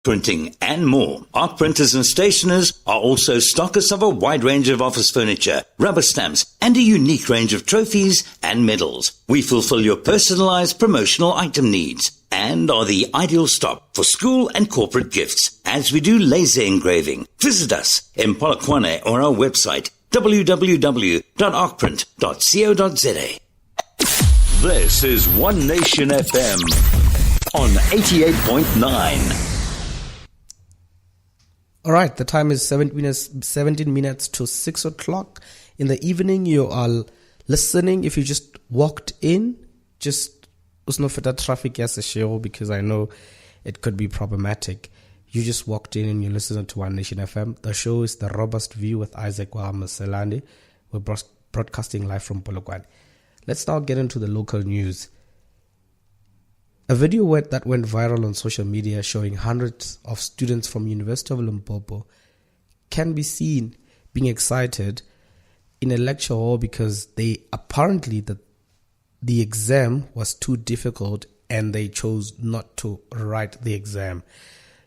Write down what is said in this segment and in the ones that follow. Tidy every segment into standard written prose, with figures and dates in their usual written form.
printing and more. Our printers and stationers are also stockists of a wide range of office furniture, rubber stamps, and a unique range of trophies and medals. We fulfill your personalized promotional item needs and are the ideal stop for school and corporate gifts, as we do laser engraving. Visit us in Polokwane or our website www.arcprint.co.za. This is One Nation FM on 88.9. All right, the time is 17 minutes to 6 o'clock in the evening. You are listening. If you just walked in, just usnofeta traffic as a show, because I know it could be problematic. You just walked in and you listen to One Nation FM. The show is The Robust View with Isaac Wahamaselande. We're broadcasting live from Polokwane. Let's now get into the local news. A video that went viral on social media showing hundreds of students from University of Limpopo can be seen being excited in a lecture hall because they apparently the exam was too difficult and they chose not to write the exam.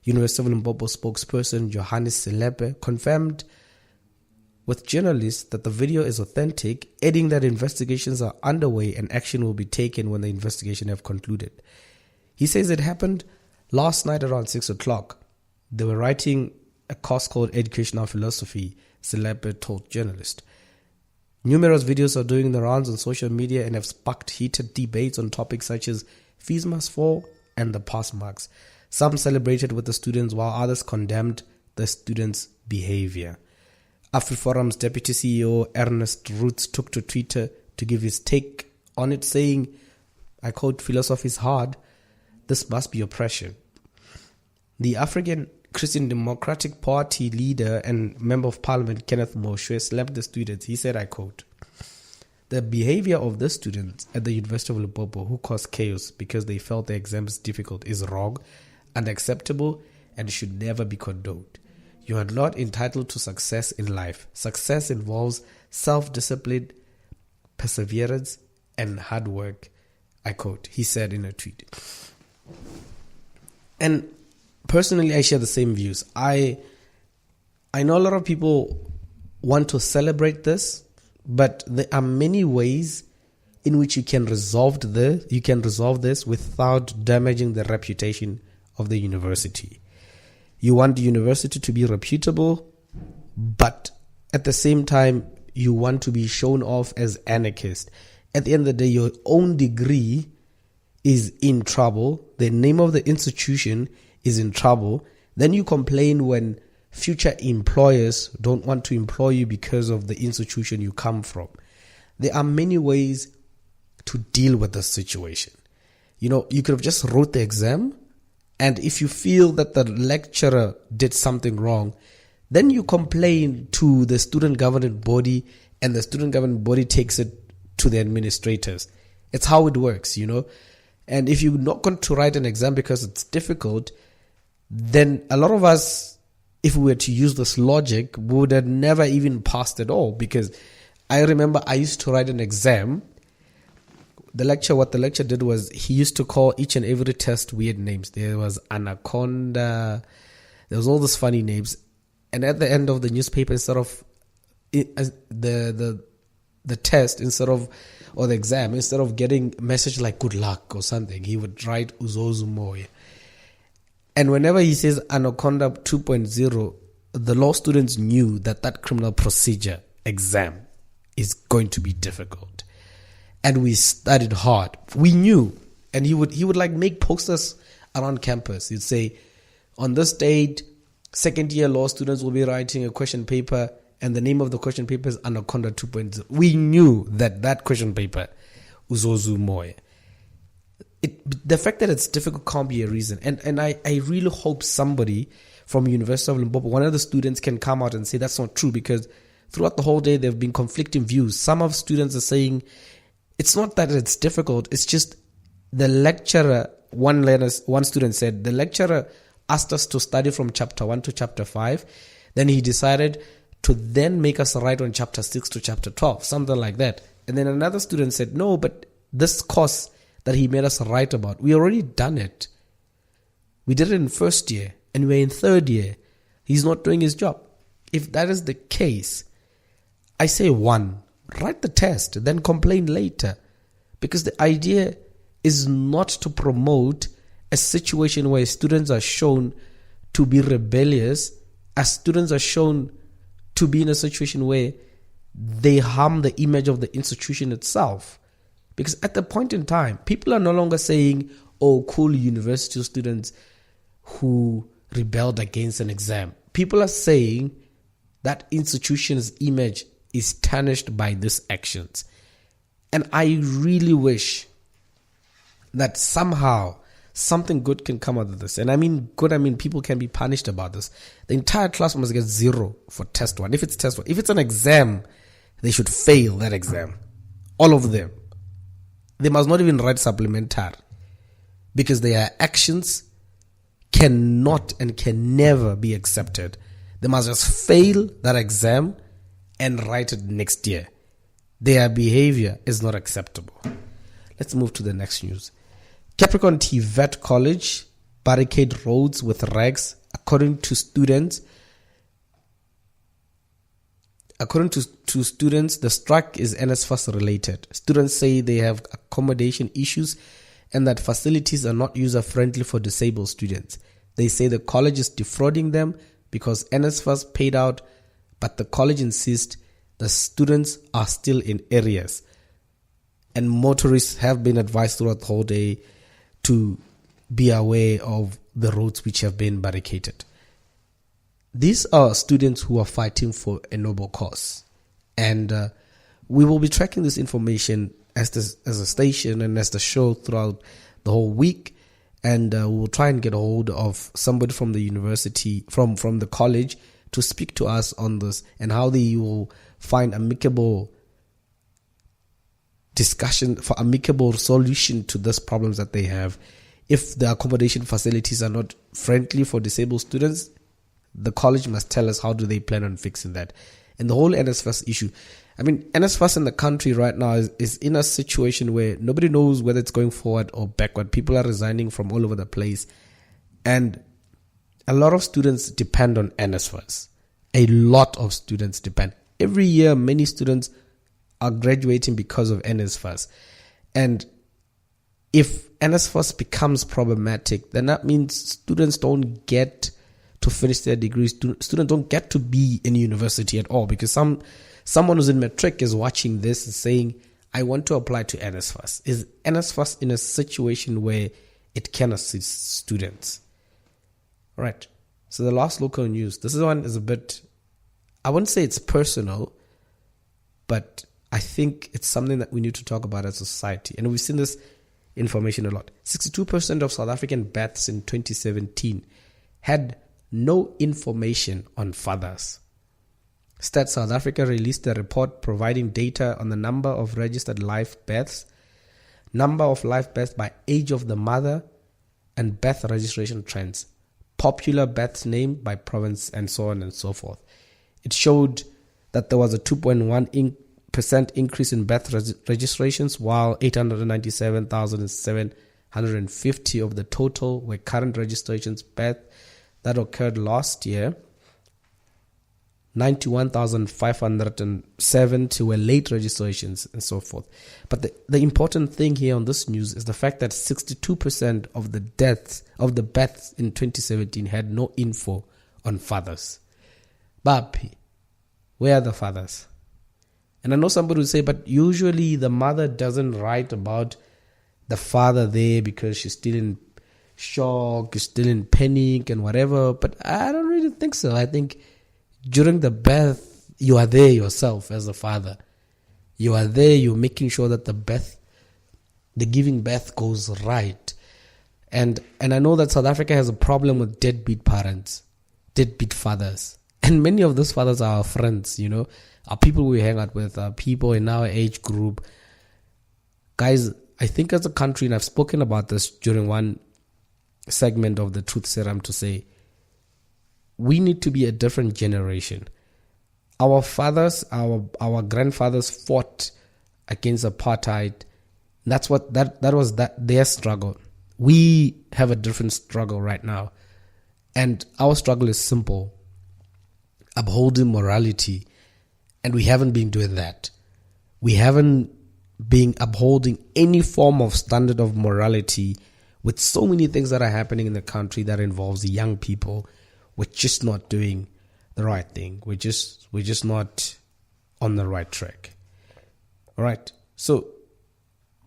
University of Limpopo spokesperson Johannes Selepe confirmed with journalists that the video is authentic, adding that investigations are underway and action will be taken when the investigation have concluded. He says it happened last night around 6 o'clock. They were writing a course called Educational Philosophy, Selepe told journalists. Numerous videos are doing the rounds on social media and have sparked heated debates on topics such as fees must fall and the pass marks. Some celebrated with the students while others condemned the students' behavior. AfriForum's deputy CEO Ernest Roots took to Twitter to give his take on it, saying, I quote, "Philosophy is hard. This must be oppression." The African Christian Democratic Party leader and Member of Parliament Kenneth Moshe slapped the students. He said, I quote, "The behavior of the students at the University of Limpopo who caused chaos because they felt the exam is difficult is wrong, unacceptable, and should never be condoned. You are not entitled to success in life. Success involves self-discipline, perseverance, and hard work," I quote, he said in a tweet. And personally, I share the same views. I know a lot of people want to celebrate this, but there are many ways in which you can resolve this without damaging the reputation of the university. You want the university to be reputable, but at the same time, you want to be shown off as anarchist. At the end of the day, your own degree is in trouble. The name of the institution is in trouble. Then you complain when future employers don't want to employ you because of the institution you come from. There are many ways to deal with this situation. You know, you could have just wrote the exam, and if you feel that the lecturer did something wrong, then you complain to the student government body, and the student government body takes it to the administrators. It's how it works, you know. And if you're not going to write an exam because it's difficult, then a lot of us, if we were to use this logic, would have never even passed at all. Because I remember I used to write an exam. What the lecturer did was he used to call each and every test weird names. There was Anaconda. There was all these funny names. And at the end of the newspaper, instead of the test, or the exam, instead of getting a message like good luck or something, he would write Uzozu Moye. And whenever he says Anaconda 2.0, the law students knew that criminal procedure exam is going to be difficult. And we studied hard. We knew. And he would like make posters around campus. He'd say, on this date, second year law students will be writing a question paper, and the name of the question paper is Anaconda 2.0. We knew that question paper, Uzozu Moye. The fact that it's difficult can't be a reason. And I really hope somebody from University of Limpopo, one of the students, can come out and say that's not true, because throughout the whole day there have been conflicting views. Some of students are saying it's not that it's difficult, it's just the lecturer, one student said, the lecturer asked us to study from chapter 1 to chapter 5. Then he decided to then make us write on chapter 6 to chapter 12, something like that. And then another student said, no, but this course that he made us write about, we already done it. We did it in first year. and we're in third year, he's not doing his job. If that is the case, I say one, write the test, then complain later. Because the idea is not to promote a situation where students are shown to be rebellious, as students are shown to be in a situation where they harm the image of the institution itself. Because at the point in time, people are no longer saying, oh, cool university students who rebelled against an exam. People are saying that institution's image is tarnished by these actions. And I really wish that somehow something good can come out of this. And I mean good, I mean people can be punished about this. The entire class must get 0 for test 1. If it's test 1, if it's an exam, they should fail that exam. All of them. They must not even write supplementary, because their actions cannot and can never be accepted. They must just fail that exam and write it next year. Their behavior is not acceptable. Let's move to the next news. Capricorn TVET College barricade roads with rags, according to students. According to students, the strike is NSFAS related. Students say they have accommodation issues and that facilities are not user-friendly for disabled students. They say the college is defrauding them because NSFAS paid out, but the college insists the students are still in areas. And motorists have been advised throughout the whole day to be aware of the roads which have been barricaded. These are students who are fighting for a noble cause. And we will be tracking this information as a station and as the show throughout the whole week. And we'll try and get a hold of somebody from the university, from the college, to speak to us on this and how they will find amicable discussion for amicable solution to these problems that they have. If the accommodation facilities are not friendly for disabled students, the college must tell us how do they plan on fixing that. And the whole NSFAS issue, I mean, NSFAS in the country right now is in a situation where nobody knows whether it's going forward or backward. People are resigning from all over the place. And a lot of students depend on NSFAS. A lot of students depend. Every year, many students are graduating because of NSFAS. And if NSFAS becomes problematic, then that means students don't get to finish their degrees. Students don't get to be in university at all, because someone who's in matric is watching this and saying, I want to apply to NSFAS. Is NSFAS in a situation where it can assist students? All right. So the last local news. This one is a bit, I wouldn't say it's personal, but I think it's something that we need to talk about as a society. And we've seen this information a lot. 62% of South African births in 2017 had no information on fathers. Stats South Africa released a report providing data on the number of registered live births, number of live births by age of the mother, and birth registration trends, popular births named by province, and so on and so forth. It showed that there was a 2.1% increase in birth registrations, while 897,750 of the total were current registrations birth that occurred last year. 91,570 were late registrations, and so forth. But the important thing here on this news is the fact that 62% of the births in 2017 had no info on fathers. Bapi, where are the fathers? And I know somebody will say, but usually the mother doesn't write about the father there because she's still in shock, still in panic and whatever. But I don't really think so. I think during the birth, you are there yourself as a father. You are there, you're making sure that the giving birth goes right. And I know that South Africa has a problem with deadbeat parents, deadbeat fathers. And many of those fathers are our friends, are people we hang out with, are people in our age group. Guys, I think as a country, and I've spoken about this during one segment of the Truth Serum, to say we need to be a different generation. Our fathers, our grandfathers fought against apartheid. That's what that was their struggle. We have a different struggle right now. And our struggle is simple: upholding morality. And we haven't been doing that. We haven't been upholding any form of standard of morality with so many things that are happening in the country that involves young people. We're just not doing the right thing. We're just not on the right track. All right. So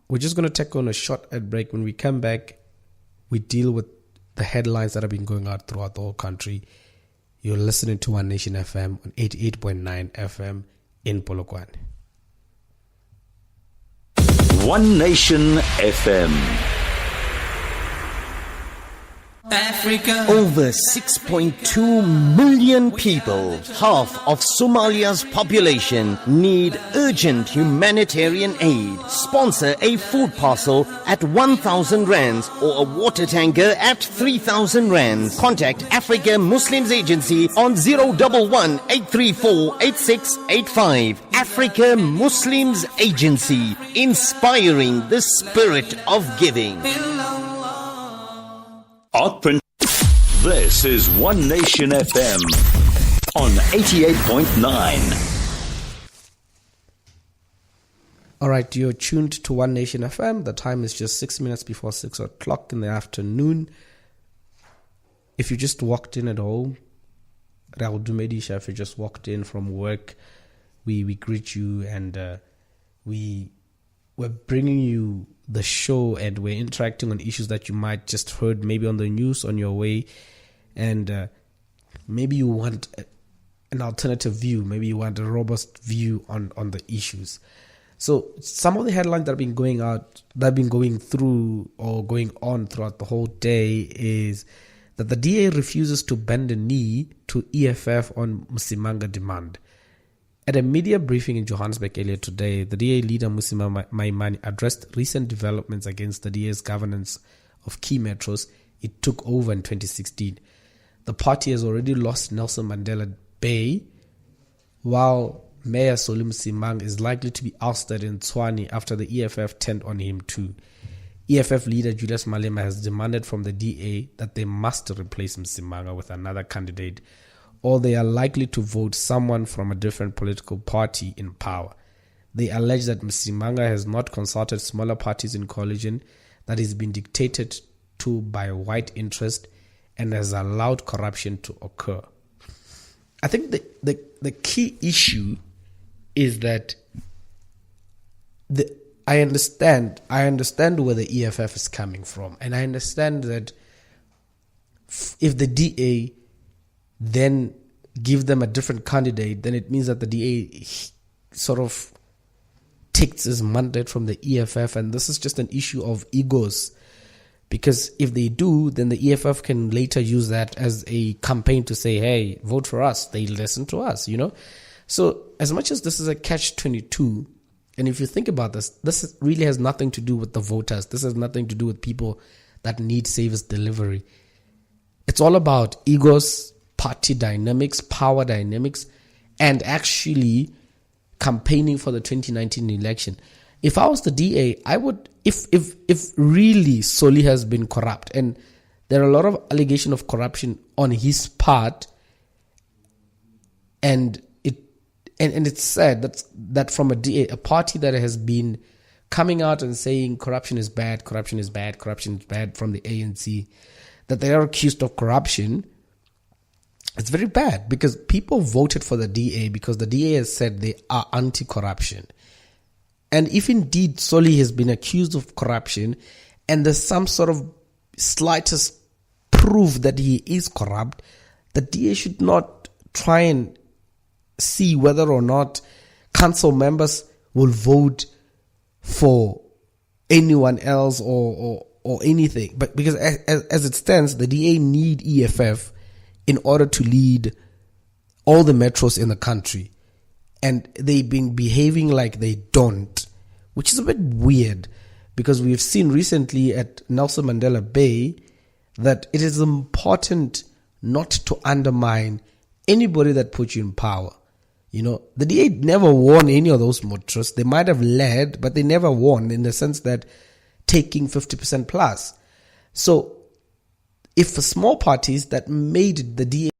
we're just going to take on a short ad break. When we come back, we deal with the headlines that have been going out throughout the whole country. You're listening to One Nation FM on 88.9 FM in Polokwane. One Nation FM. Africa. Over 6.2 million people, half of Somalia's population, need urgent humanitarian aid. Sponsor a food parcel at 1,000 rands or a water tanker at 3,000 rands. Contact Africa Muslims Agency on 011 834 8685. Africa Muslims Agency, inspiring the spirit of giving. Artprint. This is One Nation FM on 88.9. All right, you're tuned to One Nation FM. The time is just 6 minutes before 6 o'clock in the afternoon. If you just walked in at home, Raul Dumedisha, if you just walked in from work, we greet you, and we're bringing you the show, and we're interacting on issues that you might just heard maybe on the news on your way, and maybe you want an alternative view, maybe you want a robust view on the issues. So some of the headlines that have been going out, that have been going through or going on throughout the whole day, is that the DA refuses to bend a knee to EFF on Msimanga demand. At a media briefing in Johannesburg earlier today, the DA leader Musima Maimane addressed recent developments against the DA's governance of key metros it took over in 2016. The party has already lost Nelson Mandela Bay, while Mayor Solim Simang is likely to be ousted in Tshwane after the EFF turned on him too. EFF leader Julius Malema has demanded from the DA that they must replace Msimanga with another candidate, or they are likely to vote someone from a different political party in power. They allege that Msimanga has not consulted smaller parties in coalition, that is been dictated to by white interest, and has allowed corruption to occur. I think the key issue is that I understand where the EFF is coming from, and I understand that if the DA then give them a different candidate, then it means that the DA sort of takes his mandate from the EFF, and this is just an issue of egos. Because if they do, then the EFF can later use that as a campaign to say, hey, vote for us. They listen to us, you know. So as much as this is a catch-22, and if you think about this really has nothing to do with the voters. This has nothing to do with people that need service delivery. It's all about egos, party dynamics, power dynamics, and actually campaigning for the 2019 election. If I was the DA, I would, if really Soli has been corrupt, and there are a lot of allegations of corruption on his part, and it's sad that from a DA, a party that has been coming out and saying corruption is bad from the ANC, that they are accused of corruption. It's very bad because people voted for the DA because the DA has said they are anti-corruption. And if indeed Soli has been accused of corruption and there's some sort of slightest proof that he is corrupt, the DA should not try and see whether or not council members will vote for anyone else or anything. But because as it stands, the DA need EFF in order to lead all the metros in the country. And they've been behaving like they don't, which is a bit weird because we've seen recently at Nelson Mandela Bay that it is important not to undermine anybody that puts you in power. You know, the DA never won any of those metros. They might have led, but they never won in the sense that taking 50% plus. So if small parties that made the DA